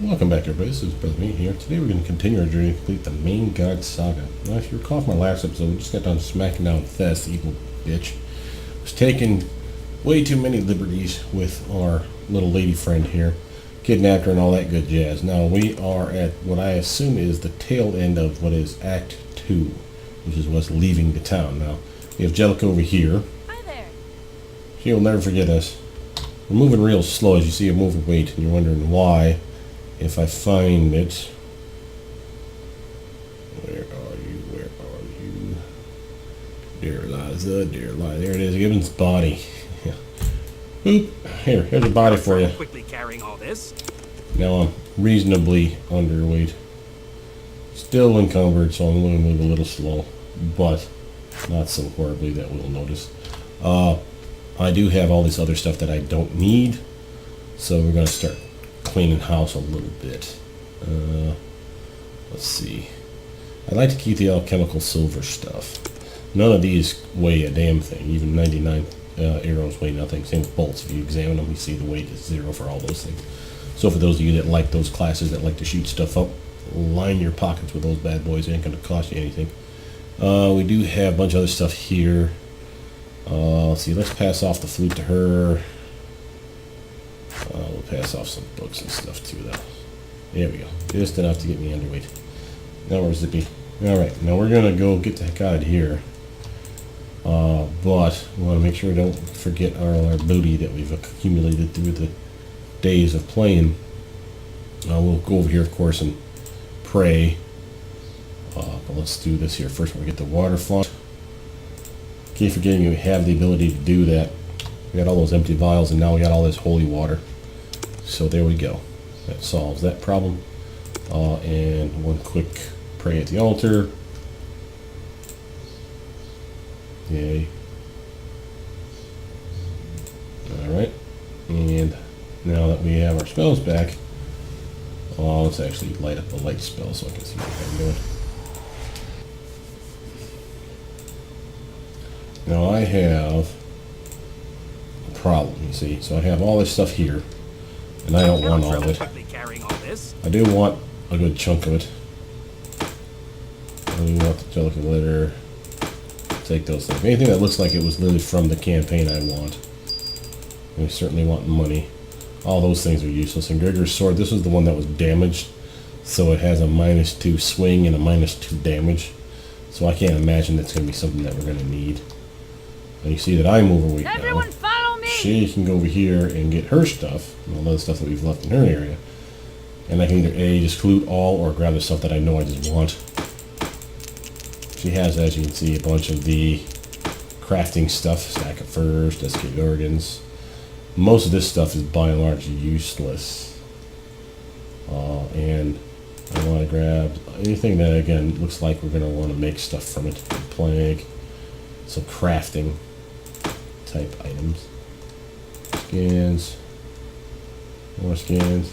Welcome back everybody, this is Brothermutant here. Today we're going to continue our journey to complete the main god Saga. Now if you recall from my last episode, we just got done smacking down Thess, the evil bitch. Was taking way too many liberties with our little lady friend here. Kidnapped her and all that good jazz. Now we are at what I assume is the tail end of what is Act 2, which is what's leaving the town. Now we have Jellica over here. Hi there. She will never forget us. We're moving real slow as you see, I'm overweight and you're wondering why. If I find it, where are you? Dear Liza, dear Liza, there it is, Gibbon's body. Yeah. Boop, here's a body for you. Quickly carrying all this. Now I'm reasonably underweight. Still encumbered, so I'm going to move a little slow, but not so horribly that we'll notice. I do have all this other stuff that I don't need, so we're going to start cleaning house a little bit. Let's see. I'd like to keep the alchemical silver stuff. None of these weigh a damn thing. Even 99 arrows weigh nothing. Same with bolts. If you examine them, you see the weight is 0 for all those things. So for those of you that like those classes that like to shoot stuff up, line your pockets with those bad boys. It ain't going to cost you anything. We do have a bunch of other stuff here. Let's see. Let's pass off the flute to her. We'll pass off some books and stuff too, though. There we go. Just enough to get me underweight. Now where's Zippy? Alright, now we're going to go get the heck out of here. But we want to make sure we don't forget our booty that we've accumulated through the days of playing. We'll go over here, of course, and pray. But let's do this here. First, we'll get the water font. Keep forgetting we have the ability to do that. We got all those empty vials, and now we got all this holy water. So there we go. That solves that problem. And one quick pray at the altar. Yay. Alright. And now that we have our spells back, let's actually light up the light spell so I can see what I'm doing. Now I have a problem, you see. So I have all this stuff here, and I don't want all of it. I do want a good chunk of it. I do want the Clerical litter. Take those things. Anything that looks like it was literally from the campaign I want. And we certainly want money. All those things are useless. And Gregor's sword, this is the one that was damaged. So it has a -2 swing and a -2 damage. So I can't imagine that's going to be something that we're going to need. And you see that I'm overweight Everyone now. follow me! She can go over here and get her stuff. And all the other stuff that we've left in her area. And I can either A, just loot all, or grab the stuff that I know I just want. She has, as you can see, a bunch of the crafting stuff. Stack of furs, desiccated organs. Most of this stuff is by and large useless. And I want to grab anything that, again, looks like we're going to want to make stuff from it. Plank, some crafting type items. Skins. More skins.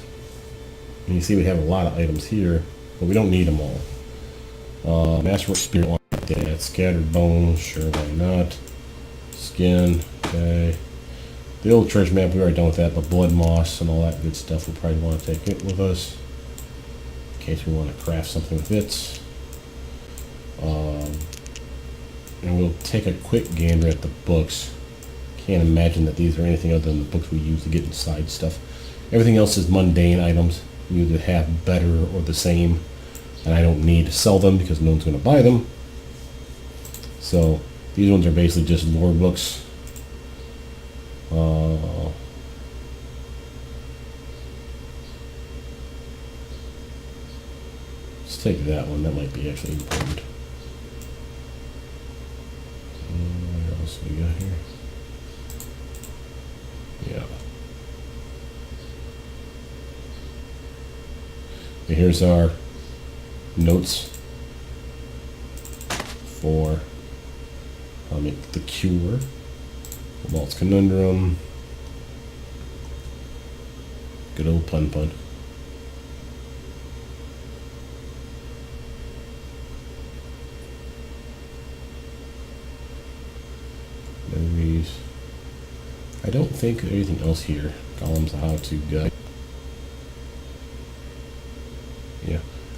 And you see we have a lot of items here, but we don't need them all. Masterwork Spear, like that. Scattered bones, sure, why not? Skin, okay. The old treasure map, we already done with that, but blood moss and all that good stuff, we'll probably want to take it with us in case we want to craft something with it. And we'll take a quick gander at the books. Can't imagine that these are anything other than the books we use to get inside stuff. Everything else is mundane items. You either have better or the same, and I don't need to sell them because no one's going to buy them. So these ones are basically just lore books. Let's take that one. That might be actually important. What else we got here? Yeah. Okay, here's our notes for the cure. Walt's Conundrum. Good old pun. Memories. I don't think anything else here. Columns of how to guide.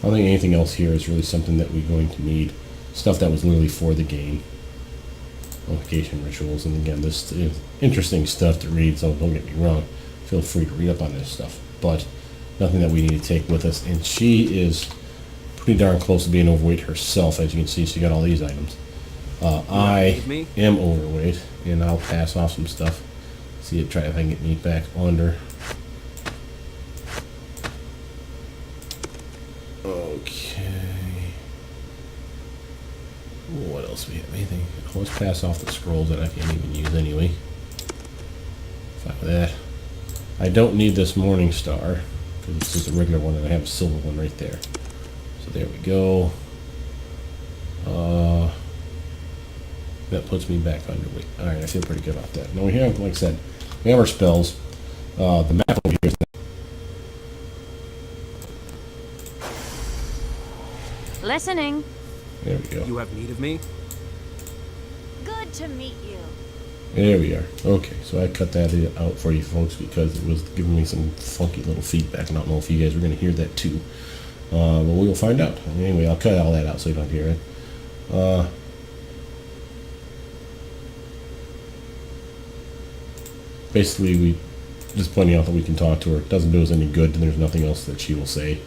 don't think anything else here is really something that we're going to need. Stuff that was literally for the game. Notification rituals, and again, this is interesting stuff to read, so don't get me wrong. Feel free to read up on this stuff, but nothing that we need to take with us. And she is pretty darn close to being overweight herself, as you can see. She got all these items. I am overweight, and I'll pass off some stuff. See it, try if I can get me back under. Okay. What else we have? Anything? Let's pass off the scrolls that I can't even use anyway. Fuck that. I don't need this morning star because it's just a regular one, and I have a silver one right there. So there we go. That puts me back underweight. All right, I feel pretty good about that. Now we have, like I said, we have our spells. The map over here is listening. there we go. You have need of me? Good to meet you. There we are. Okay, so I cut that out for you folks because it was giving me some funky little feedback. I don't know if you guys were going to hear that too. But we'll find out. Anyway, I'll cut all that out so you don't hear it. Basically, we just pointing out that we can talk to her. It doesn't do us any good, and there's nothing else that she will say.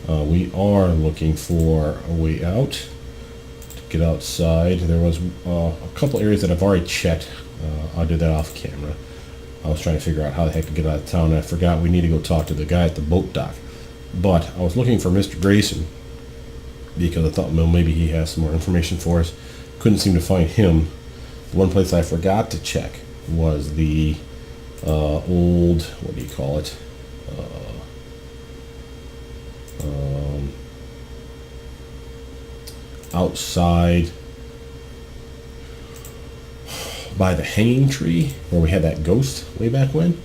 We are looking for a way out to get outside. There was a couple areas that I've already checked. I'll do that off camera. I was trying to figure out how the heck to get out of town, and I forgot we need to go talk to the guy at the boat dock. But I was looking for Mr. Grayson because I thought, well, maybe he has some more information for us. Couldn't seem to find him. The one place I forgot to check was the old, what do you call it? Outside by the hanging tree where we had that ghost way back when.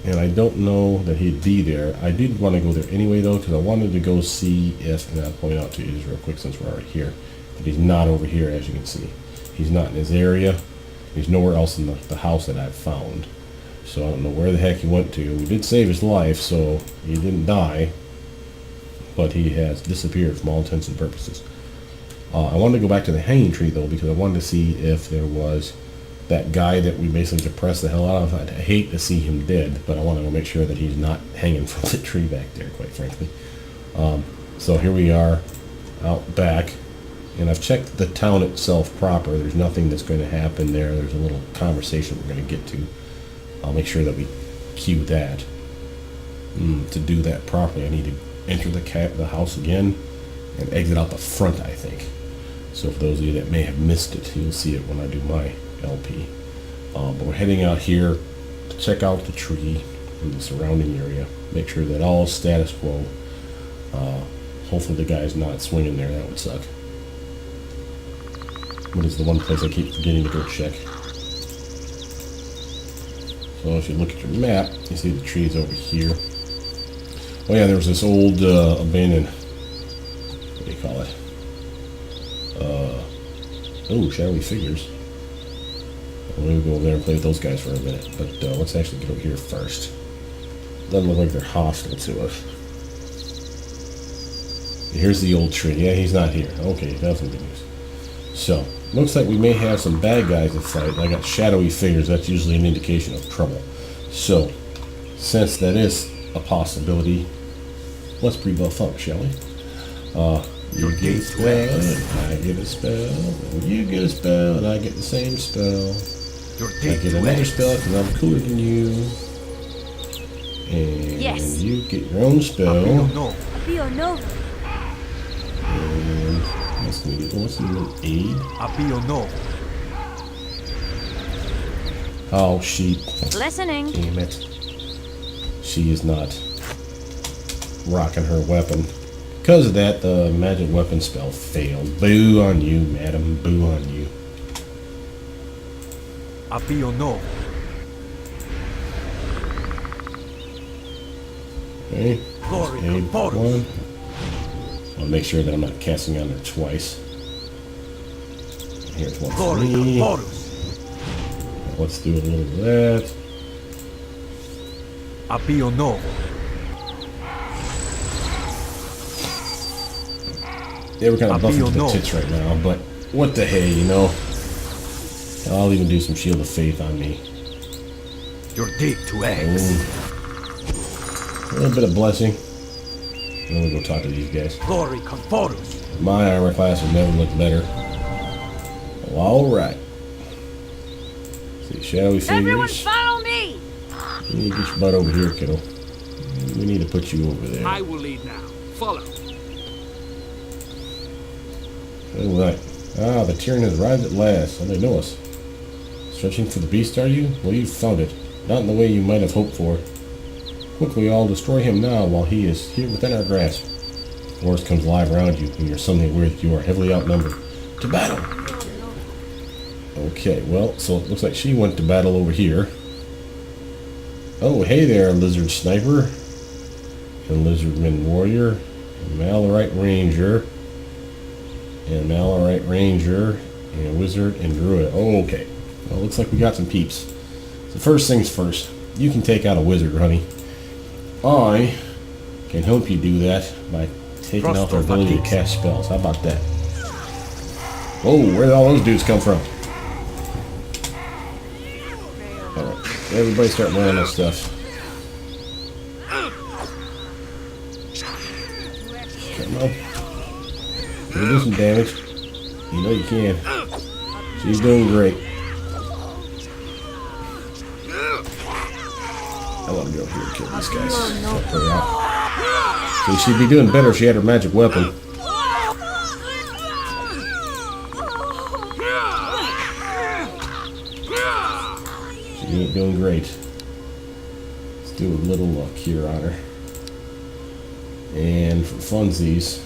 And I don't know that he'd be there. I did want to go there anyway, though, because I wanted to go see if, and I'll point out to you just real quick since we're already here, that he's not over here, as you can see. He's not in his area. He's nowhere else in the house that I've found. So I don't know where the heck he went to. We did save his life, so he didn't die. But he has disappeared from all intents and purposes. I wanted to go back to the hanging tree, though, because I wanted to see if there was that guy that we basically depressed the hell out of. I'd hate to see him dead, but I want to make sure that he's not hanging from the tree back there, quite frankly. So here we are, out back, and I've checked the town itself proper. There's nothing that's going to happen there. There's a little conversation we're going to get to. I'll make sure that we cue that. To do that properly, I need to enter the house again and exit out the front, I think. So for those of you that may have missed it, you'll see it when I do my LP. But we're heading out here to check out the tree and the surrounding area. Make sure that all is status quo. Hopefully the guy's not swinging there. That would suck. What is the one place I keep forgetting to go check? So if you look at your map, you see the trees over here. Oh yeah, there was this old abandoned, what do you call it? Oh, shadowy figures. Well, maybe we'll go over there and play with those guys for a minute. But let's actually get over here first. Doesn't look like they're hostile to us. Here's the old tree. Yeah, he's not here. Okay, that's some good news. So, looks like we may have some bad guys to fight. I got shadowy figures. That's usually an indication of trouble. So, since that is a possibility, let's pre-buff up, shall we? You get a spell, and I get a spell, and you get a spell, and I get the same spell. I get another spell because I'm cooler than you. And yes. You get your own spell. And what's going to do? What's going to aid? Oh, she. Listening. Damn it. She is not rocking her weapon. Because of that, the magic weapon spell failed. Boo on you, madam. Boo on you. Okay. Aid one. I'll make sure that I'm not casting on her twice. Here's one for me. Let's do a little of that. They were kind of buffing Appeal the no. tits right now, but what the hey, you know? I'll even do some Shield of Faith on me. Your dig to eggs. A little bit of blessing. Then we'll go talk to these guys. Glory conforus. My armor class has never looked better. Well, alright. See, shadowy Everyone fingers. follow me! You need to get your butt over here, kiddo. We need to put you over there. I will lead now. Follow. Alright. Ah, the Tyrann has arrived at last. Oh, they know us. Searching for the beast, are you? Well, you've found it. Not in the way you might have hoped for. Quickly, all destroy him now while he is here within our grasp. The force comes alive around you, and you're suddenly aware that you are heavily outnumbered. To battle! Okay, well, so it looks like she went to battle over here. Oh, hey there, lizard sniper. And lizardman warrior. And Malorite ranger. And Malorite ranger. And wizard and druid. Oh, okay. Well, looks like we got some peeps. So first things first. You can take out a wizard, honey. I can help you do that by taking out their ability to cast spells. How about that? Whoa, where did all those dudes come from? Alright, everybody start wearing that stuff. Come on. You can do some damage. You know you can. She's doing great. I want to go here and kill these guys. Help her out. See, she'd be doing better if she had her magic weapon. She ain't doing great. Let's do a little cure on her. And for funsies,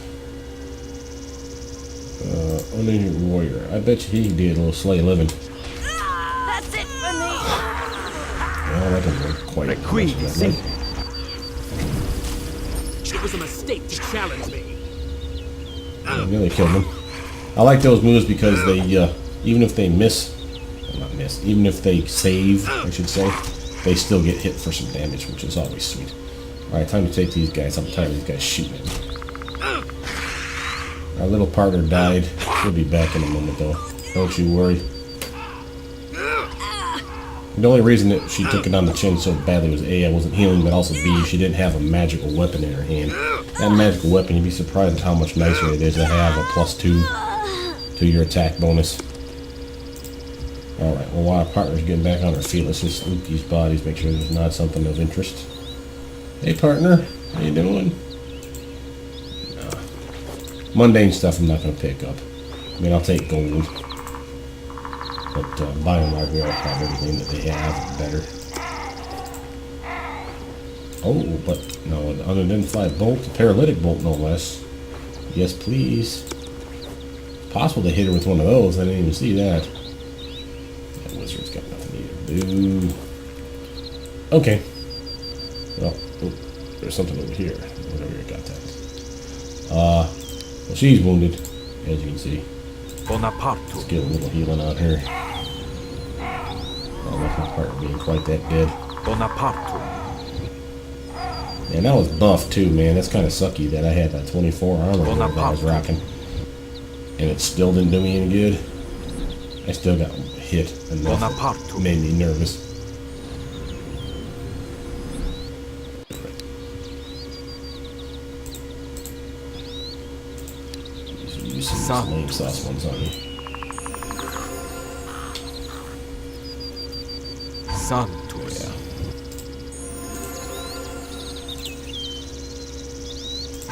uninjured warrior. I bet you he did a little slay living. That's it for me! Well, that doesn't work quite as much as that, right? It was a mistake to challenge me. Yeah, they killed him. I like those moves because they, even if they miss, well, not miss, even if they save, I should say, they still get hit for some damage, which is always sweet. Alright, time to take these guys. I'm tired of these guys shooting at me. Our little partner died. She'll be back in a moment, though. Don't you worry. The only reason that she took it on the chin so badly was A, I wasn't healing, but also B, she didn't have a magical weapon in her hand. That magical weapon, you'd be surprised at how much nicer it is to have a +2 to your attack bonus. Alright, well, while our partner's getting back on her feet, let's just loot these bodies, make sure there's not something of interest. Hey, partner, how you doing? Mundane stuff I'm not going to pick up. I mean, I'll take gold. But by and large, we all have everything that they have, better. Oh, but no, an unidentified bolt, a paralytic bolt, no less. Yes, please. It's possible to hit her with one of those. I didn't even see that. That wizard's got nothing either. Boo. Okay. Well, oh, there's something over here. Whatever you got that. Well, she's wounded, as you can see. Bonaparte. Let's get a little healing on her. I left my partner being quite that dead. Bonaparte. And that was buff too, man. That's kind of sucky that I had that 24 armor that I was rocking. And it still didn't do me any good. I still got hit enough. It made me nervous. You see these lame sauce ones on me. Santos. Yeah.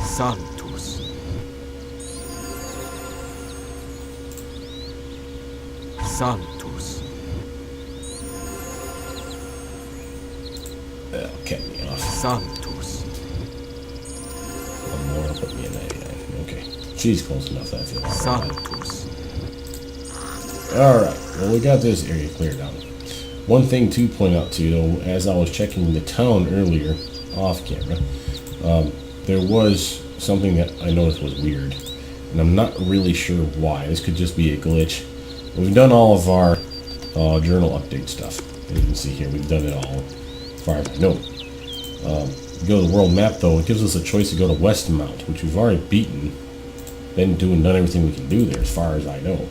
Santos. Santos. That'll cut me off. Santos. One more will put me in 99. Okay. She's close enough that I feel alright. Santos. Alright. Well, we got this area cleared out. One thing to point out to you, though, as I was checking the town earlier, off camera, there was something that I noticed was weird. And I'm not really sure why. This could just be a glitch. We've done all of our journal update stuff. And you can see here, we've done it all as far as I know. Go to the world map, though. It gives us a choice to go to Westmount, which we've already beaten. done everything we can do there, as far as I know.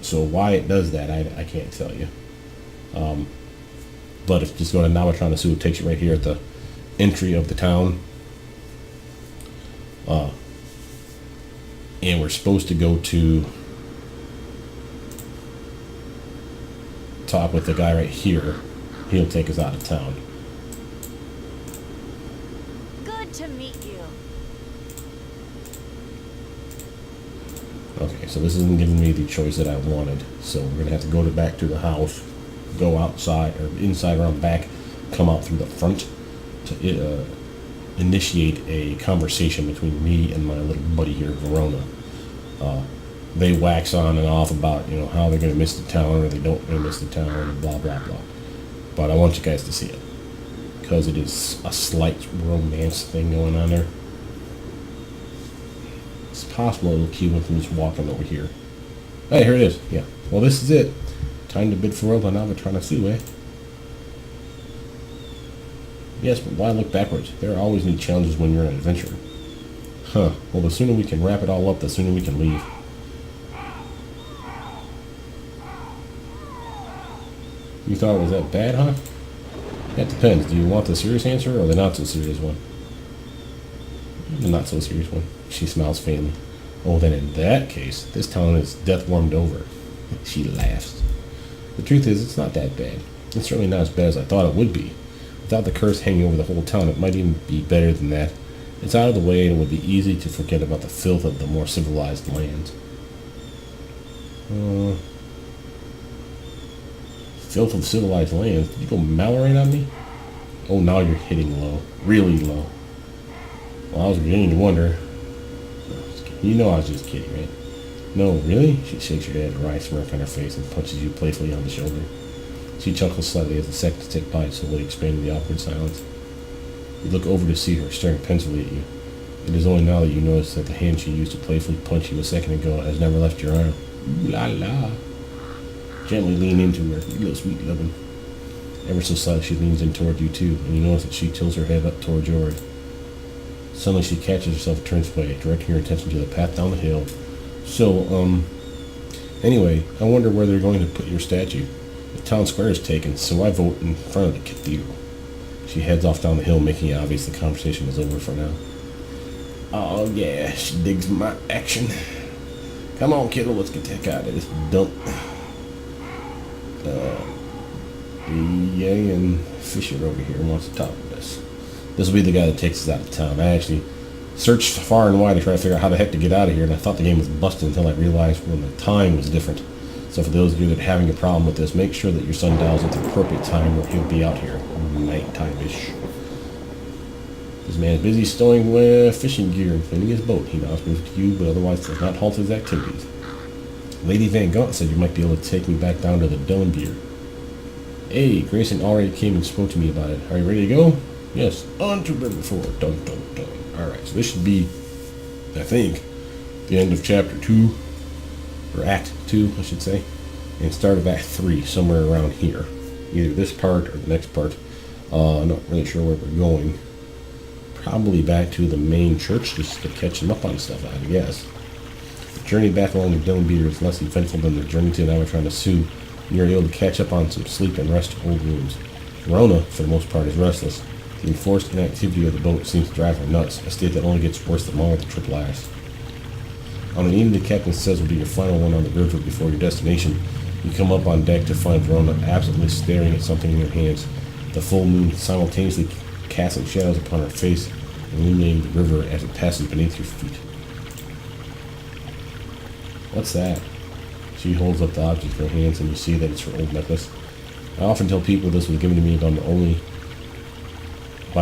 So why it does that, I can't tell you. But if you just go to Navatron Asu, it takes you right here at the entry of the town. And we're supposed to go to talk with the guy right here. He'll take us out of town. Good to meet you. Okay, so this isn't giving me the choice that I wanted. So we're gonna have to go back to the house, go outside or inside around back, come out through the front to initiate a conversation between me and my little buddy here, Verona. They wax on and off about, you know, how they're gonna miss the town or they don't gonna miss the town and blah blah blah. But I want you guys to see it because it is a slight romance thing going on there. It's possible it'll keep him from just walking over here. Hey, here it is. Yeah. Well, this is it. Time to bid farewell to Navatron Asu, eh? Yes, but why look backwards? There are always new challenges when you're an adventurer. Huh. Well, the sooner we can wrap it all up, the sooner we can leave. You thought it was that bad, huh? That depends. Do you want the serious answer or the not-so-serious one? The not-so-serious one. She smiles faintly. Oh, then in that case, this town is death-warmed over. She laughs. The truth is, it's not that bad. It's certainly not as bad as I thought it would be. Without the curse hanging over the whole town, it might even be better than that. It's out of the way and it would be easy to forget about the filth of the more civilized lands. Filth of civilized lands? Did you go Mallory on me? Oh, now you're hitting low. Really low. Well, I was beginning to wonder. You know I was just kidding, right? No, really? She shakes her head, a wry smirk on her face, and punches you playfully on the shoulder. She chuckles slightly as the seconds tick by, slowly expanding the awkward silence. You look over to see her, staring pensively at you. It is only now that you notice that the hand she used to playfully punch you a second ago has never left your arm. Ooh la la. Gently lean into her, you little sweet lovin'. Ever so slightly she leans in toward you too, and you notice that she tilts her head up toward yours. Suddenly she catches herself and turns away, directing her attention to the path down the hill. So, anyway, I wonder where they're going to put your statue. The town square is taken, so I vote in front of the cathedral. She heads off down the hill, making it obvious the conversation is over for now. Oh yeah, she digs my action. Come on, kiddo, let's get the heck out of this dump. Yang and Fisher over here wants to talk with us. This will be the guy that takes us out of town. I actually searched far and wide to try to figure out how the heck to get out of here, and I thought the game was busted until I realized when the time was different. So for those of you that are having a problem with this, make sure that your son dials at the appropriate time or he'll be out here. Nighttime-ish. This man is busy stowing fishing gear and cleaning his boat. He now speaks to you, but otherwise does not halt his activities. Lady Van Gaunt said you might be able to take me back down to the Dillonbeer. Hey, Grayson already came and spoke to me about it. Are you ready to go? Yes, on to River 4. Dun dun dun. Alright, so this should be, I think, the end of Chapter 2. Or Act 2, I should say. And start of Act 3, somewhere around here. Either this part or the next part. I'm not really sure where we're going. Probably back to the main church just to catch them up on stuff, I guess. The journey back along the Dillonbeer is less eventful than the journey to Navatron Asu. You're able to catch up on some sleep and rest old wounds. Verona, for the most part, is restless. The enforced inactivity of the boat seems to drive her nuts, a state that only gets worse the longer the trip lasts. On an evening the captain says will be your final one on the river before your destination, you come up on deck to find Verona absently staring at something in her hands, the full moon simultaneously casting shadows upon her face and illuminating the river as it passes beneath your feet. What's that? She holds up the object in her hands and you see that it's her old necklace. I often tell people this was given to me by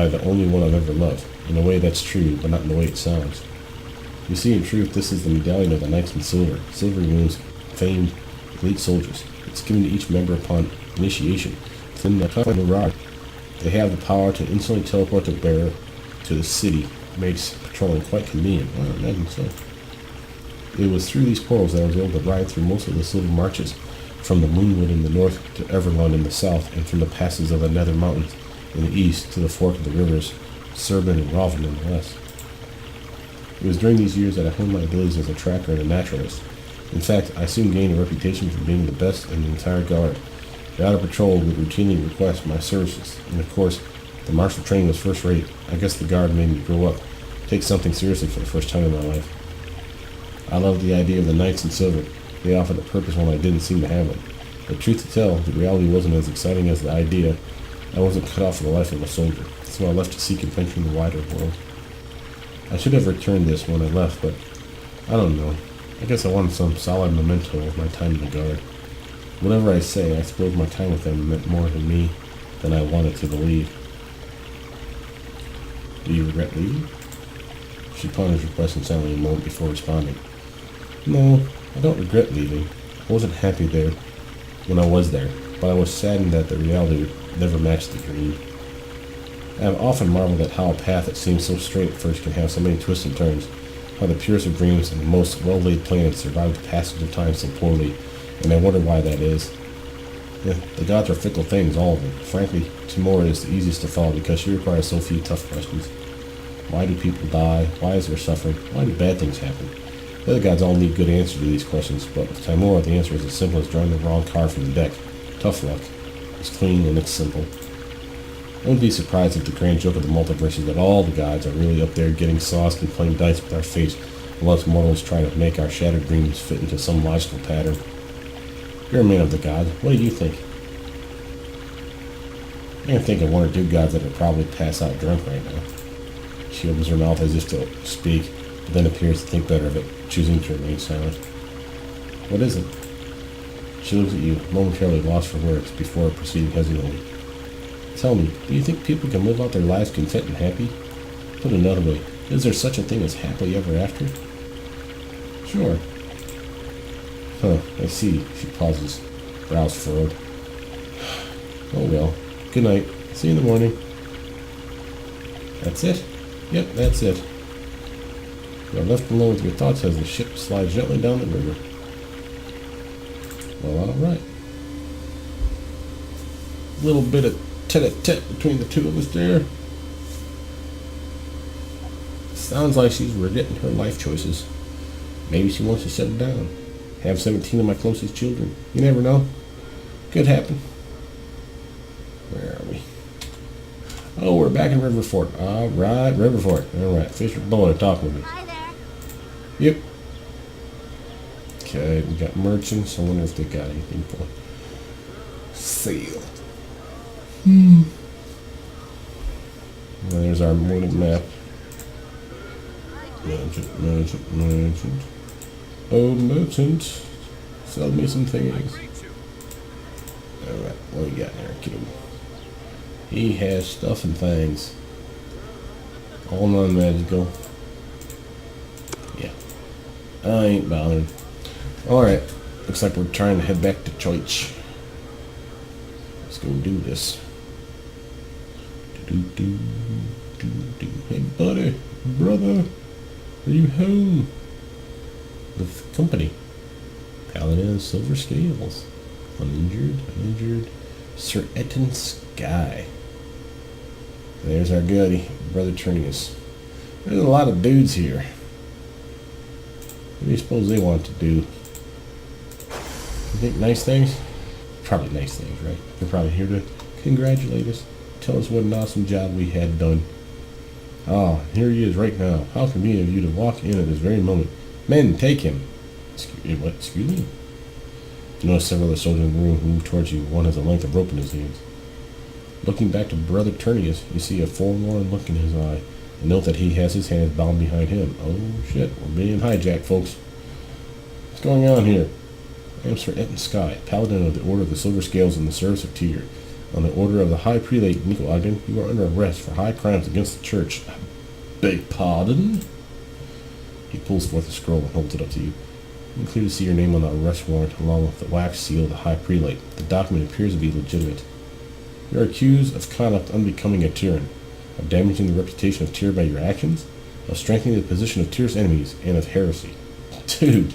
the only one I've ever loved. In a way that's true, but not in the way it sounds. You see, in truth, this is the medallion of the Knights in Silver. Silver wounds famed elite soldiers. It's given to each member upon initiation. Within the confines of the rod, they have the power to instantly teleport the bearer to the city. It makes patrolling quite convenient. Well, I imagine so. It was through these portals that I was able to ride through most of the Silver Marches, from the Moonwood in the north to Everlund in the south, and from the passes of the Nether Mountains in the east to the fork of the rivers, Serban and Rovin in the west. It was during these years that I honed my abilities as a tracker and a naturalist. In fact, I soon gained a reputation for being the best in the entire guard. The outer patrol would routinely request my services, and of course, the martial training was first-rate. I guess the guard made me grow up, take something seriously for the first time in my life. I loved the idea of the knights in silver. They offered a purpose when I didn't seem to have one. But truth to tell, the reality wasn't as exciting as the idea. I wasn't cut off for the life of a soldier, so I left to seek adventure in the wider world. I should have returned this when I left, but I don't know. I guess I wanted some solid memento of my time in the guard. Whatever I say, I suppose my time with them meant more to me than I wanted to believe. Do you regret leaving? She pondered her question silently a moment before responding. No, I don't regret leaving. I wasn't happy there when I was there, but I was saddened that the reality would never match the dream. I have often marveled at how a path that seems so straight at first can have so many twists and turns, how the purest of dreams and the most well-laid plans survive the passage of time so poorly, and I wonder why that is. The gods are fickle things, all of them. Frankly, Timora is the easiest to follow because she requires so few tough questions. Why do people die? Why is there suffering? Why do bad things happen? The other gods all need good answers to these questions, but with Timora the answer is as simple as drawing the wrong card from the deck. Tough luck. It's clean and it's simple. I wouldn't be surprised if the grand joke of the multiverse is that all the gods are really up there getting sauced and playing dice with our fates, while us mortals try to make our shattered dreams fit into some logical pattern. You're a man of the gods. What do you think? I can think of one or two gods that would probably pass out drunk right now. She opens her mouth as if to speak, but then appears to think better of it, choosing to remain silent. What is it? She looks at you, momentarily lost for words, before proceeding hesitantly. Tell me, do you think people can live out their lives content and happy? Put another way, is there such a thing as happily ever after? Sure. Huh, I see. She pauses, brows furrowed. Oh well. Good night. See you in the morning. That's it? Yep, that's it. You are left alone with your thoughts as the ship slides gently down the river. Well, alright. A little bit of tete-a-tete between the two of us there. Sounds like she's regretting her life choices. Maybe she wants to settle down. Have 17 of my closest children. You never know. Could happen. Where are we? Oh, we're back in Riverfort. Alright, Riverfort. Alright, Fisher Boy talking with me. Hi there. Yep. Okay, we got merchants. I wonder if they got anything for sale. There's our morning map. Merchant. Oh, merchant. Sell me some things. Alright, what we got there, kiddo? He has stuff and things. All non-magical. Yeah. I ain't bothered. Alright. Looks like we're trying to head back to church. Let's go do this. Hey, buddy. Brother. Are you home? With company. Paladin of Silver Scales. Uninjured. Sir Etten Sky. There's our goody, Brother Trinius. There's a lot of dudes here. What do you suppose they want to do? You think nice things? Probably nice things, right? They're probably here to congratulate us. Tell us what an awesome job we had done. Ah, here he is right now. How convenient of you to walk in at this very moment. Men, take him. Excuse me? You notice several of the soldiers in the room move towards you. One has a length of rope in his hands. Looking back to Brother Turnius, you see a forlorn look in his eye, and note that he has his hands bound behind him. Oh shit, we're being hijacked, folks. What's going on here? I am Sir Etten Sky, Paladin of the Order of the Silver Scales in the service of Tyr. On the order of the High Prelate Nico Ogden, you are under arrest for high crimes against the Church. Beg pardon? He pulls forth a scroll and holds it up to you. You can clearly see your name on the arrest warrant along with the wax seal of the High Prelate. The document appears to be legitimate. You are accused of conduct unbecoming a Tyran, of damaging the reputation of Tyr by your actions, of strengthening the position of Tyr's enemies, and of heresy. Dude,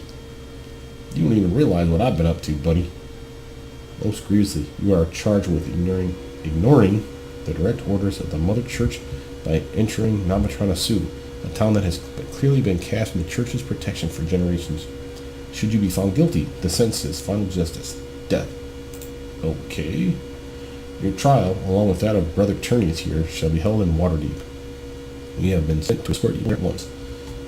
you don't even realize what I've been up to, buddy. Most grievously, you are charged with ignoring the direct orders of the Mother Church by entering Namatrana Su, A town that has clearly been cast from the church's protection for generations. Should you be found guilty, the sentence is final justice. Death. Okay. Your trial, along with that of Brother Ternius here, shall be held in Waterdeep. We have been sent to escort you at once.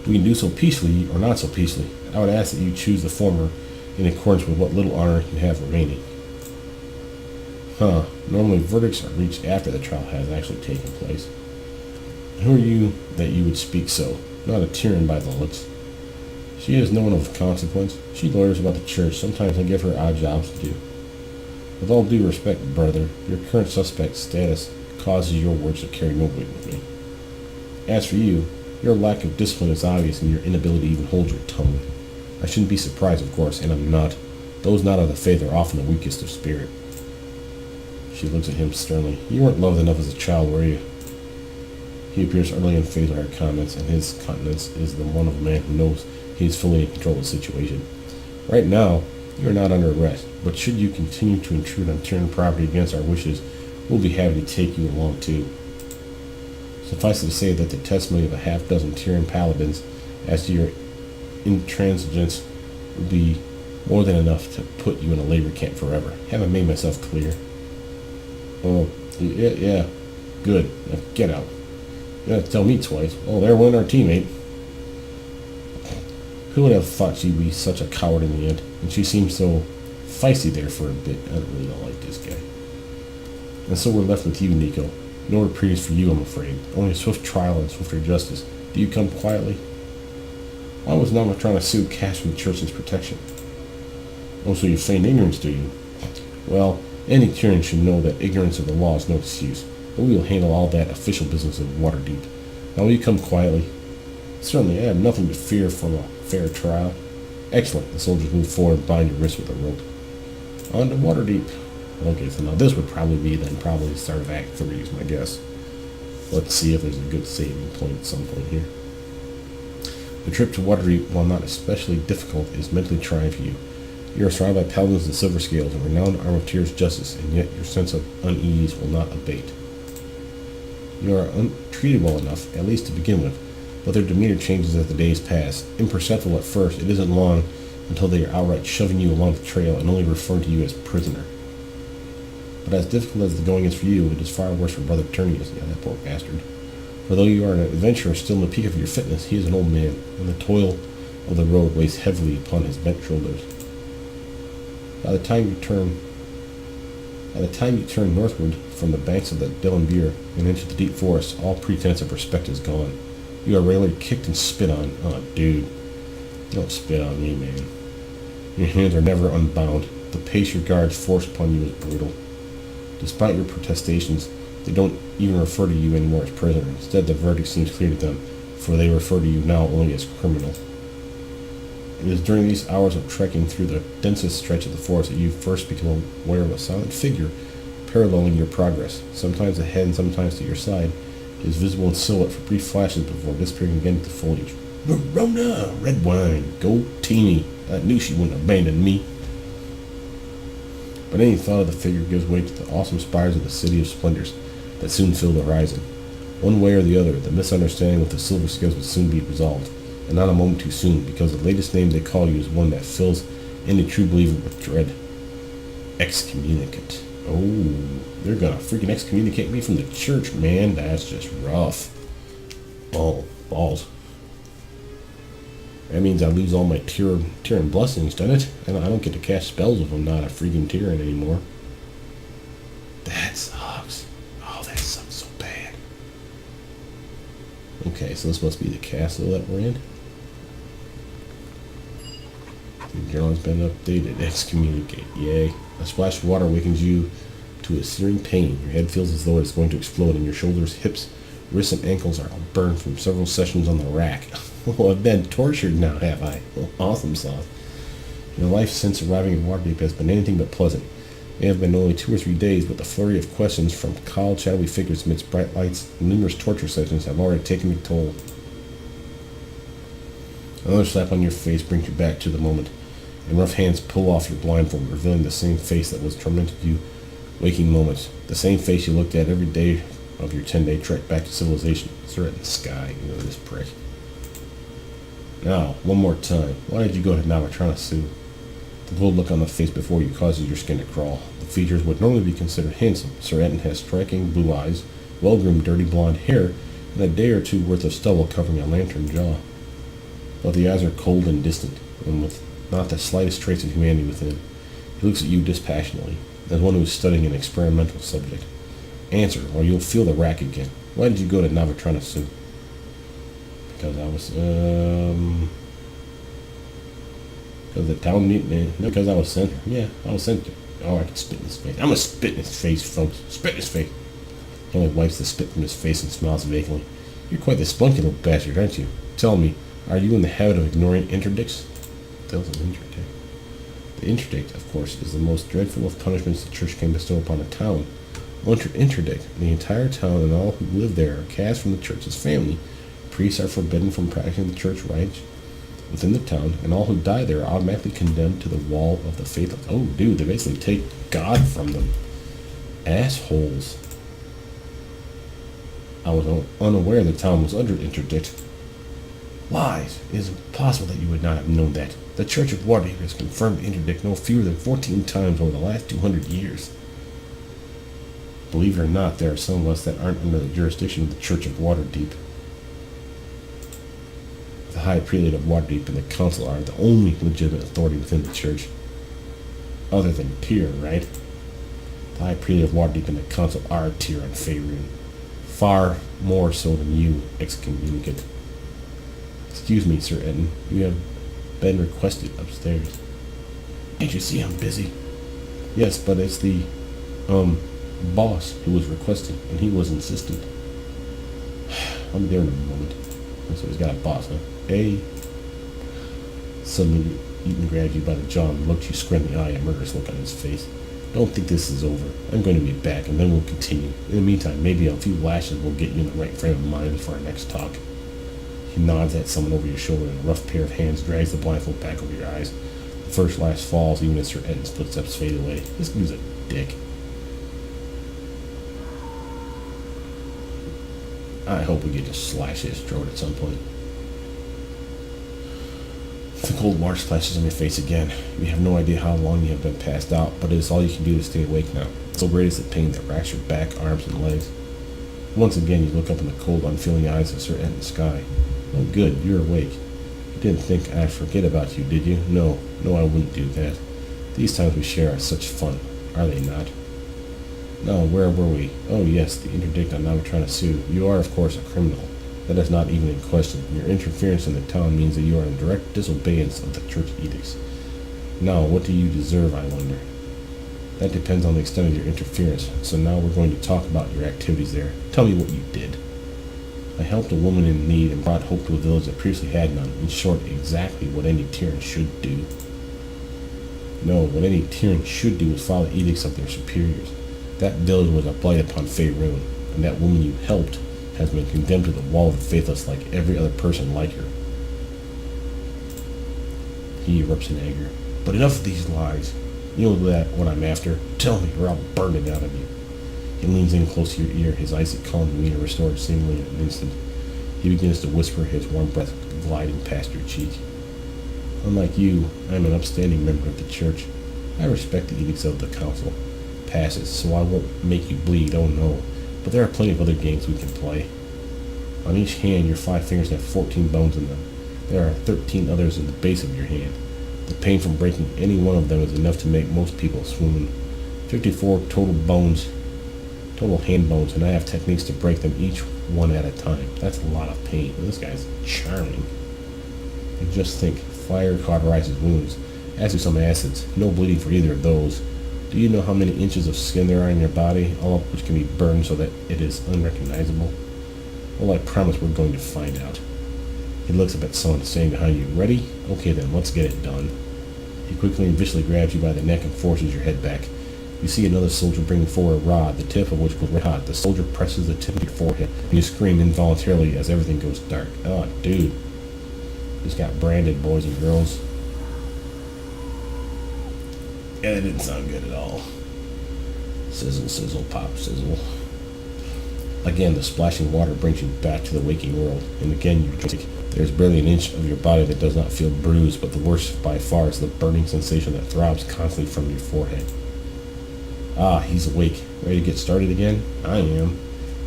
We can do so peacefully or not so peacefully. I would ask that you choose the former in accordance with what little honor you have remaining. Normally verdicts are reached after the trial has actually taken place. Who are you that you would speak so? Not a Tyrion by the looks. She is no one of consequence. She lawyers about the church. Sometimes I give her odd jobs to do. With all due respect, brother, your current suspect status causes your words to carry no weight with me. As for you, your lack of discipline is obvious in your inability to even hold your tongue. I shouldn't be surprised, of course, and I'm not. Those not of the faith are often the weakest of spirit. She looks at him sternly. You weren't loved enough as a child, were you? He appears utterly unfazed by her comments, and his countenance is the one of a man who knows he is fully in control of the situation. Right now, you are not under arrest, but should you continue to intrude on Tyrion property against our wishes, we'll be happy to take you along too. Suffice it to say that the testimony of a half-dozen Tyrion paladins as to your intransigence would be more than enough to put you in a labor camp forever. Have I made myself clear? Oh, yeah. Good. Now get out. You don't have to tell me twice. Oh, there went our teammate. Who would have thought she'd be such a coward in the end? And she seemed so feisty there for a bit. I really don't like this guy. And so we're left with you, Nico. No reprieves for you, I'm afraid. Only a swift trial and swifter justice. Do you come quietly? Why was Nama trying to sue Cash from the church's protection? Oh, so you feign ignorance, do you? Well, any Tyrion should know that ignorance of the law is no excuse. But we will handle all that official business in Waterdeep. Now will you come quietly? Certainly, I have nothing to fear from a fair trial. Excellent. The soldiers move forward and bind your wrists with a rope. On to Waterdeep. Okay, so now this would probably be then probably the start of Act 3 is my guess. Let's see if there's a good saving point at some point here. The trip to Waterdeep, while not especially difficult, is mentally trying for you. You are surrounded by paladins and silver scales and renowned armorteers justice, and yet your sense of unease will not abate. You are treated well enough, at least to begin with, but their demeanor changes as the days pass. Imperceptible at first, it isn't long until they are outright shoving you along the trail and only referring to you as prisoner. But as difficult as the going is for you, it is far worse for Brother Ternius. Yeah, that poor bastard. For though you are an adventurer still in the peak of your fitness, he is an old man, and the toil of the road weighs heavily upon his bent shoulders. By the time you turn northward from the banks of the Dillenbeer and into the deep forest, all pretense of respect is gone. You are regularly kicked and spit on. Oh, dude. Don't spit on me, man. Your hands are never unbound. The pace your guards force upon you is brutal. Despite your protestations, they don't even refer to you anymore as prisoner. Instead, the verdict seems clear to them, for they refer to you now only as criminal. It is during these hours of trekking through the densest stretch of the forest that you first become aware of a silent figure paralleling your progress, sometimes ahead and sometimes to your side. It is visible in silhouette for brief flashes before disappearing again into the foliage. Verona! Red wine! Go teeny! I knew she wouldn't abandon me. But any thought of the figure gives way to the awesome spires of the City of Splendors that soon fill the horizon. One way or the other, the misunderstanding with the silver scales will soon be resolved, and not a moment too soon, because the latest name they call you is one that fills any true believer with dread. Excommunicate. Oh, they're gonna freaking excommunicate me from the church, man. That's just rough. Oh, balls. That means I lose all my Tyrion blessings, doesn't it? I don't get to cast spells if I'm not a freaking Tyrion anymore. That sucks. Oh, that sucks so bad. Okay, so this must be the castle that we're in. The journal has been updated. Excommunicate. Yay. A splash of water awakens you to a searing pain. Your head feels as though it's going to explode, and your shoulders, hips, wrists, and ankles are all burned from several sessions on the rack. Oh, I've been tortured now, have I? Oh, awesome sauce. Your life since arriving in Waterdeep has been anything but pleasant. It may have been only 2 or 3 days, but the flurry of questions from cowled, shadowy figures amidst bright lights and numerous torture sessions have already taken their toll. Another slap on your face brings you back to the moment, and rough hands pull off your blindfold, revealing the same face that was tormented you waking moments. The same face you looked at every day of your 10-day trek back to civilization. It's right in the sky, you know, this prick. Now, one more time. Why did you go to Navatrana? The cold look on the face before you causes your skin to crawl. The features would normally be considered handsome. Sir Eton has striking blue eyes, well-groomed dirty blonde hair, and a day or two worth of stubble covering a lantern jaw. But the eyes are cold and distant, and with not the slightest trace of humanity within. He looks at you dispassionately, as one who is studying an experimental subject. Answer, or you'll feel the rack again. Why did you go to Navatrana? Because I was, because the town needed me. No, because I was sent here. Yeah, I was sent here. Oh, I can spit in his face. I'm gonna spit in his face, folks. Spit in his face. He only wipes the spit from his face and smiles vacantly. You're quite the spunky little bastard, aren't you? Tell me, are you in the habit of ignoring interdicts? That was an interdict. The interdict, of course, is the most dreadful of punishments the church can bestow upon a town. Under interdict, the entire town and all who live there are cast from the church's family. Priests are forbidden from practicing the church rites within the town, and all who die there are automatically condemned to the wall of the faithless. Oh, dude, they basically take God from them. Assholes. I was unaware the town was under interdict. Lies. It is impossible that you would not have known that. The Church of Waterdeep has confirmed the interdict no fewer than 14 times over the last 200 years. Believe it or not, there are some of us that aren't under the jurisdiction of the Church of Waterdeep. The High Prelate of Waterdeep and the Council are the only legitimate authority within the Church. Other than Tyr, right? The High Prelate of Waterdeep and the Council are Tyr and Faerun. Far more so than you, excommunicate. Excuse me, Sir Eton. You have been requested upstairs. Can't you see I'm busy? Yes, but it's the, boss who was requesting, and he was insistent. I'll be there in a moment. So he's got a boss, huh? Hey. Suddenly, Eton grabs you by the jaw and looks you square in the eye, a murderous look on his face. Don't think this is over. I'm going to be back, and then we'll continue. In the meantime, maybe a few lashes will get you in the right frame of mind for our next talk. He nods at someone over your shoulder, and a rough pair of hands drags the blindfold back over your eyes. The first lash falls even as Sir Eton's footsteps fade away. This dude's a dick. I hope we get to slash his throat at some point. The cold water splashes on your face again. You have no idea how long you have been passed out, but it is all you can do to stay awake now. So great is the pain that racks your back, arms, and legs. Once again, you look up in the cold, unfeeling eyes of Sir Eton's sky. Oh, good, you're awake. You didn't think I'd forget about you, did you? No, I wouldn't do that. These times we share are such fun, are they not? No, where were we? Oh, yes, the interdict on Navatrana. You are, of course, a criminal. That is not even in question. Your interference in the town means that you are in direct disobedience of the church edicts. Now, what do you deserve, I wonder? That depends on the extent of your interference, so now we're going to talk about your activities there. Tell me what you did. I helped a woman in need and brought hope to a village that previously had none. In short, exactly what any tyrant should do. No, what any tyrant should do is follow the edicts of their superiors. That village was a blight upon Faerun, and that woman you helped has been condemned to the wall of the faithless like every other person like her. He erupts in anger. But enough of these lies. You know that what I'm after? Tell me, or I'll burn it out of you. He leans in close to your ear, his icy calm demeanor restored seemingly in an instant. He begins to whisper, his warm breath gliding past your cheek. Unlike you, I am an upstanding member of the church. I respect the edicts of the council. Passes, so I won't make you bleed, oh no. But there are plenty of other games we can play. On each hand, your 5 fingers have 14 bones in them. There are 13 others in the base of your hand. The pain from breaking any one of them is enough to make most people swoon. 54 total hand bones, and I have techniques to break them each one at a time. That's a lot of pain. This guy's charming. And just think, fire cauterizes wounds, as do some acids. No bleeding for either of those. Do you know how many inches of skin there are in your body, all of which can be burned so that it is unrecognizable? Well, I promise we're going to find out. He looks up at someone saying behind you, ready? Okay then, let's get it done. He quickly and viciously grabs you by the neck and forces your head back. You see another soldier bringing forward a rod, the tip of which goes red hot. The soldier presses the tip of your forehead, and you scream involuntarily as everything goes dark. Oh, dude. Just got branded, boys and girls. Yeah, that didn't sound good at all. Sizzle, sizzle, pop, sizzle. Again, the splashing water brings you back to the waking world, and again you take There's barely an inch of your body that does not feel bruised, but the worst by far is the burning sensation that throbs constantly from your forehead. Ah, he's awake. Ready to get started again? I am.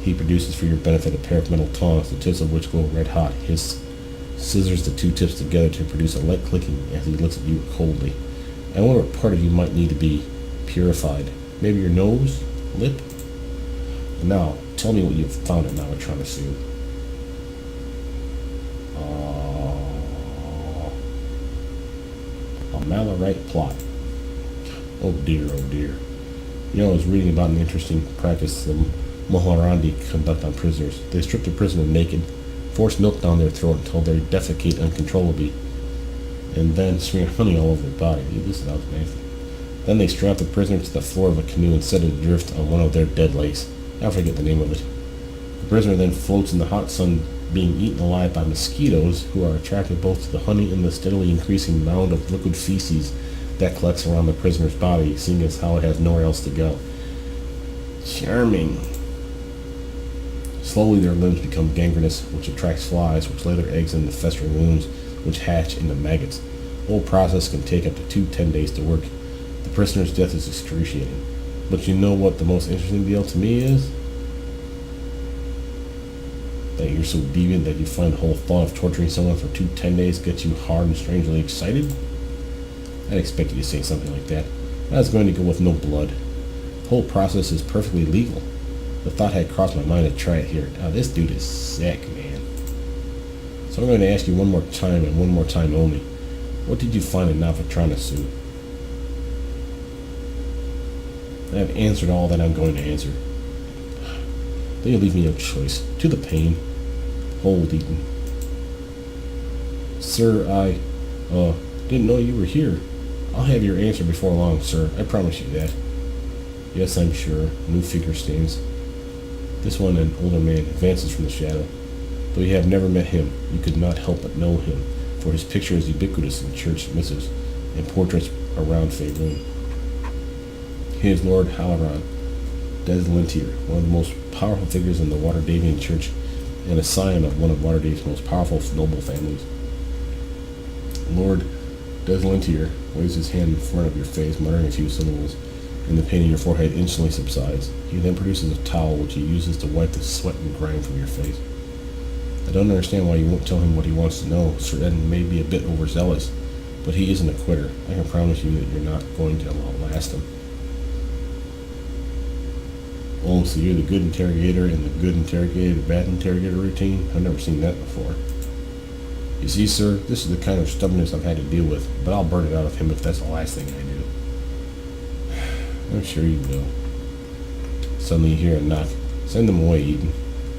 He produces for your benefit a pair of metal tongs, the tips of which go red hot. His scissors the two tips together to produce a light clicking as he looks at you coldly. I wonder what part of you might need to be purified. Maybe your nose? Lip? And now, tell me what you've found at Neverwinter. A Malorite plot. Oh dear, oh dear. You know, I was reading about an interesting practice the Mohorandi conduct on prisoners. They strip the prisoner naked, force milk down their throat until they defecate uncontrollably, and then smear honey all over their body. This sounds nasty. Then they strap the prisoner to the floor of a canoe and set it adrift on one of their dead lakes. I forget the name of it. The prisoner then floats in the hot sun, being eaten alive by mosquitoes, who are attracted both to the honey and the steadily increasing mound of liquid feces that collects around the prisoner's body, seeing as how it has nowhere else to go. Charming. Slowly their limbs become gangrenous, which attracts flies, which lay their eggs in the festering wounds, which hatch into maggots. The whole process can take up to 10 days to work. The prisoner's death is excruciating. But you know what the most interesting deal to me is? That you're so deviant that you find the whole thought of torturing someone for 10 days gets you hard and strangely excited? I'd expect you to say something like that. I was going to go with no blood. The whole process is perfectly legal. The thought had crossed my mind to try it here. Now this dude is sick, man. So I'm going to ask you one more time and one more time only. What did you find in Neverwinter? I have answered all that I'm going to answer. Then you leave me no choice. To the pain. Hold, Eden. Sir, I didn't know you were here. I'll have your answer before long, sir. I promise you that. Yes, I'm sure. A new figure stands. This one, an older man, advances from the shadow. Though you have never met him, you could not help but know him, for his picture is ubiquitous in church missives and portraits around Faerun. He is Lord Halloran, Deslintier, one of the most powerful figures in the Waterdavian Church, and a scion of one of Waterdave's most powerful noble families. Lord Deslintier waves his hand in front of your face, muttering a few syllables, and the pain in your forehead instantly subsides. He then produces a towel which he uses to wipe the sweat and grime from your face. I don't understand why you won't tell him what he wants to know. Sir Eden may be a bit overzealous, but he isn't a quitter. I can promise you that you're not going to outlast him. Oh, so you're the good interrogator and the good interrogator, the bad interrogator routine? I've never seen that before. You see, sir, this is the kind of stubbornness I've had to deal with, but I'll burn it out of him if that's the last thing I do. I'm sure you will. Suddenly you hear a knock. Send them away, Eden.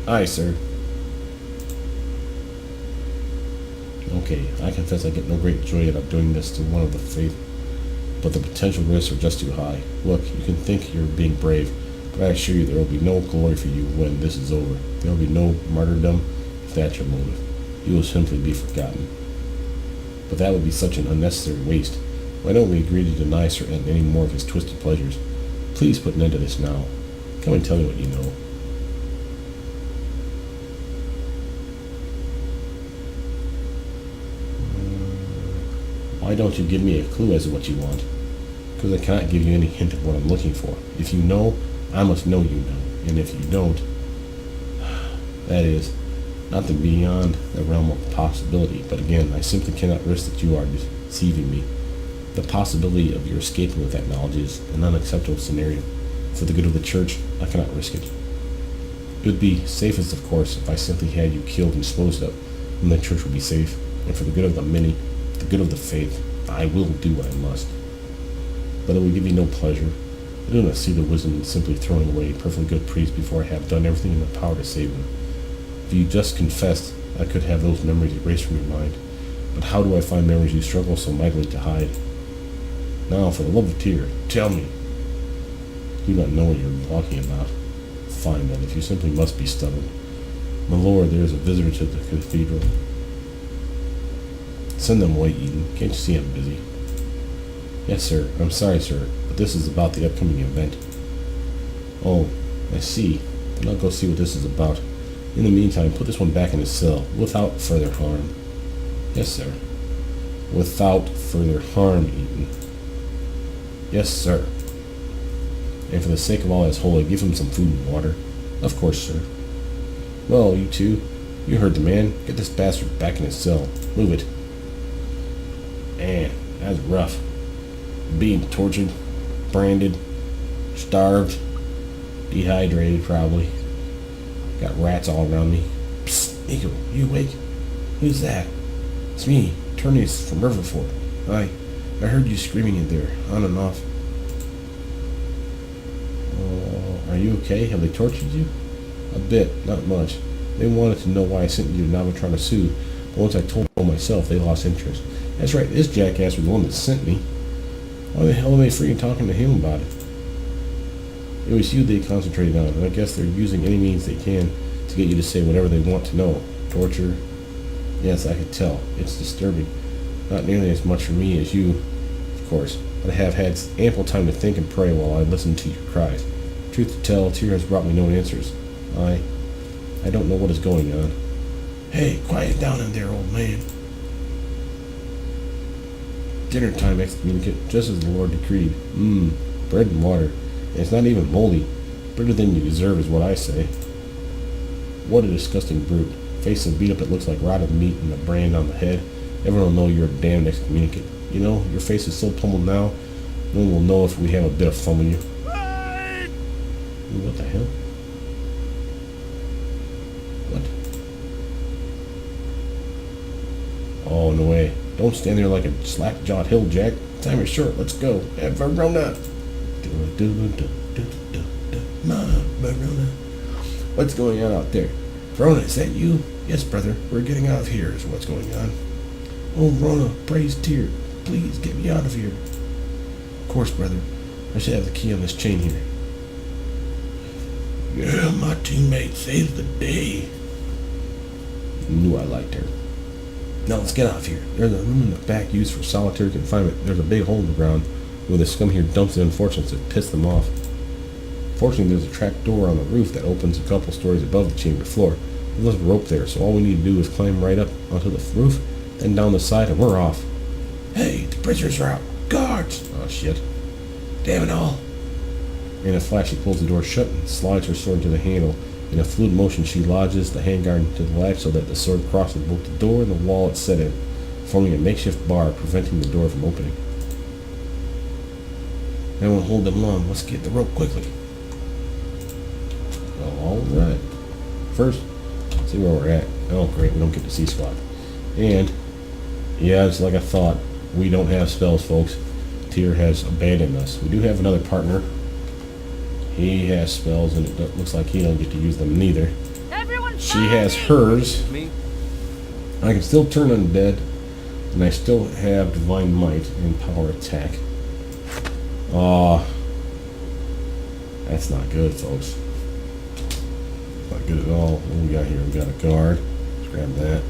Aye, sir. Okay, I confess I get no great joy out of doing this to one of the faith, but the potential risks are just too high. Look, you can think you're being brave, but I assure you there will be no glory for you when this is over. There will be no martyrdom if that's your motive. You will simply be forgotten. But that would be such an unnecessary waste. Why don't we agree to deny Sir Eden any more of his twisted pleasures? Please put an end to this now. Come and tell me what you know. Why don't you give me a clue as to what you want? Because I cannot give you any hint of what I'm looking for. If you know, I must know you know. And if you don't, that is, nothing beyond the realm of possibility. But again, I simply cannot risk that you are deceiving me. The possibility of your escaping with that knowledge is an unacceptable scenario. For the good of the church, I cannot risk it. It would be safest, of course, if I simply had you killed and disposed of, and the church would be safe. And for the good of the many, the good of the faith, I will do what I must. But it will give you no pleasure. I do not see the wisdom in simply throwing away a perfectly good priest before I have done everything in my power to save him. If you just confessed, I could have those memories erased from your mind. But how do I find memories you struggle so mightily to hide? Now, for the love of Tyr, tell me. You do not know what you're talking about. Fine, then, if you simply must be stubborn. My lord, there is a visitor to the cathedral. Send them away, Eden. Can't you see I'm busy? Yes, sir. I'm sorry, sir, but this is about the upcoming event. Oh, I see. Then I'll go see what this is about. In the meantime, put this one back in his cell, without further harm. Yes, sir. Without further harm eaten. Yes, sir. And for the sake of all that's holy, give him some food and water. Of course, sir. Well, you two, you heard the man. Get this bastard back in his cell. Move it. Man, that's rough. Being tortured, branded, starved, dehydrated probably. Got rats all around me. Psst, Eagle, you awake? Who's that? It's me, Turnius from Riverford. I heard you screaming in there, on and off. Are you okay? Have they tortured you? A bit, not much. They wanted to know why I sent you to Navatrana, but once I told them myself, they lost interest. That's right, this jackass was the one that sent me. Why the hell are they freaking talking to him about it? It was you they concentrated on, and I guess they're using any means they can to get you to say whatever they want to know. Torture? Yes, I could tell. It's disturbing. Not nearly as much for me as you, of course, but I have had ample time to think and pray while I listened to your cries. Truth to tell, Tyr has brought me no answers. I don't know what is going on. Hey, quiet down in there, old man. Dinner time, excommunicate, just as the Lord decreed. Bread and water. And it's not even moldy. Better than you deserve is what I say. What a disgusting brute. Face so beat up it looks like rotted meat and a brand on the head. Everyone will know you're a damned excommunicate. You know, your face is so pummeled now, no one will know if we have a bit of fun with you. What the hell? What? Oh, no way. Don't stand there like a slack-jawed hilljack. Time is short. Let's go. Have Verona. Verona. What's going on out there? Verona, is that you? Yes, brother. We're getting out of here is what's going on. Oh, Verona, praise Tyr. Please get me out of here. Of course, brother. I should have the key on this chain here. Yeah, my teammate saved the day. Knew I liked her. Now let's get out of here. There's a room in the back used for solitary confinement. There's a big hole in the ground where the scum here dumps the unfortunates that piss them off. Fortunately, there's a trap door on the roof that opens a couple stories above the chamber floor. There's a rope there, so all we need to do is climb right up onto the roof, then down the side, and we're off. Hey, the prisoners are out. Guards! Oh, shit. Damn it all. In a flash, she pulls the door shut and slides her sword into the handle. In a fluid motion, she lodges the handguard into the latch so that the sword crosses both the door and the wall it's set in, forming a makeshift bar, preventing the door from opening. I won't hold them long. Let's get the rope quickly. Well, alright. First, see where we're at. Oh, great, we don't get to see squat. And, yeah, it's like I thought. We don't have spells, folks. Tyr has abandoned us. We do have another partner. He has spells, and it looks like he don't get to use them neither. She has hers. Me? I can still turn undead, and I still have divine might and power attack. That's not good, folks. Not good at all. What do we got here? We got a guard. Let's grab that.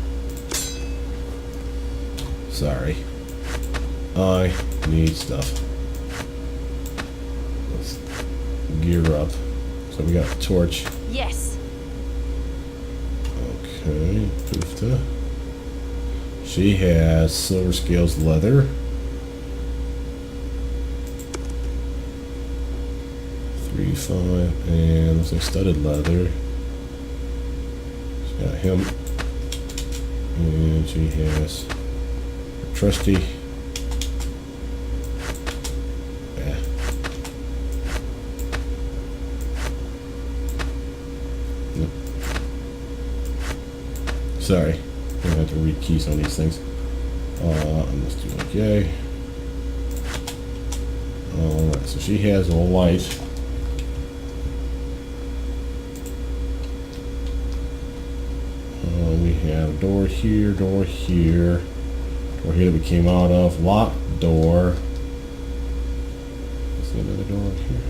Sorry. I need stuff. Let's gear up. So we got a torch. Yes. Okay, Poofta. She has silver scales leather. 3-5, and looks like studded leather. She's got him. And she has her trusty. Sorry, I'm gonna have to read keys on these things. Let's do okay. Alright, so she has a light. We have a door here, door here. Door here that we came out of. Locked door. Is there another door here?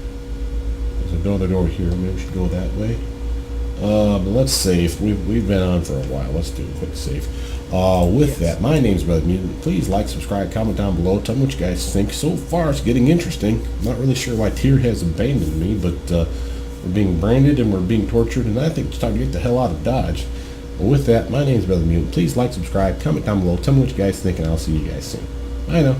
There's another door here. Maybe we should go that way. But let's save. We've been on for a while. Let's do a quick save. With that, my name's Brothermutant. Please like, subscribe, comment down below. Tell me what you guys think. So far, it's getting interesting. I'm not really sure why Tyr has abandoned me, but we're being branded and we're being tortured, and I think it's time to get the hell out of Dodge. Well, with that, my name is Brothermutant. Please like, subscribe, comment down below, tell me what you guys think, and I'll see you guys soon. Bye now.